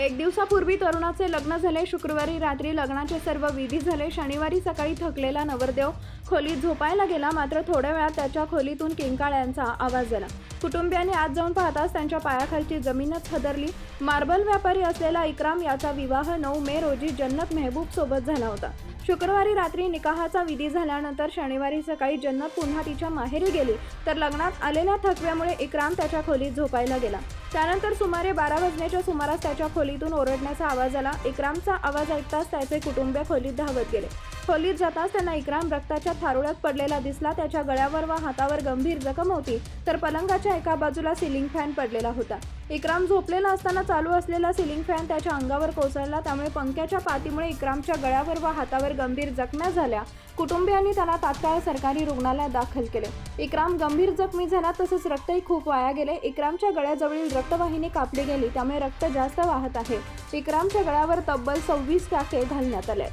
एक दिवसापूर्वी तरुणाचे लग्न झाले. शुक्रवारी रात्री लग्नाचे सर्व विधी झाले. शनिवारी सकाळी थकलेला नवरदेव खोलीत झोपायला गेला. मात्र थोड्या वेळात त्याच्या खोलीतून किंकाळ्यांचा आवाज आला. कुटुंबियांनी आत जाऊन पाहताच त्यांच्या पायाखालची जमीनच हादरली. मार्बल व्यापारी असलेला इक्राम याचा विवाह 9 मे रोजी जन्नत मेहबूब सोबत झाला होता. शुक्रवारी रात्री निकाहाचा विधी झाल्यानंतर शनिवारी सकाळी जन्नत पुन्हा तिच्या माहेरी गेली, तर लग्नात आलेल्या थकव्यामुळे इक्राम त्याच्या खोलीत झोपायला गेला. त्यानंतर सुमारे 12 वाजण्याच्या सुमारास त्याच्या खोलीतून ओरडण्याचा आवाज आला. इक्रामचा आवाज ऐकताच त्याचे कुटुंबीय खोलीत धावत गेले. खोलीत जाताच त्यांना इक्राम रक्ताच्या थारोळ्यात पडलेला दिसला. त्याच्या गळ्यावर व हातावर गंभीर जखम होती, तर पलंगाच्या एका बाजूला सिलिंग फॅन पडलेला होता. इक्राम झोपलेला असताना चालू असलेला सिलिंग फॅन त्याच्या अंगावर कोसळला. त्यामुळे पंख्याच्या पातीमुळे इक्रामच्या गळ्यावर व हातावर गंभीर जखम्या झाल्या. कुटुंबियांनी त्याला तात्काळ सरकारी रुग्णालयात दाखल केले. इक्राम गंभीर जखमी झाला, तसेच रक्तही खूप वाया गेले. इक्रामच्या गळ्याजवळील रक्तवाहिनी कापली गेली, त्यामुळे रक्त जास्त वाहत आहे. इक्रामच्या गळ्यावर तब्बल 26 टाके घालण्यात आले.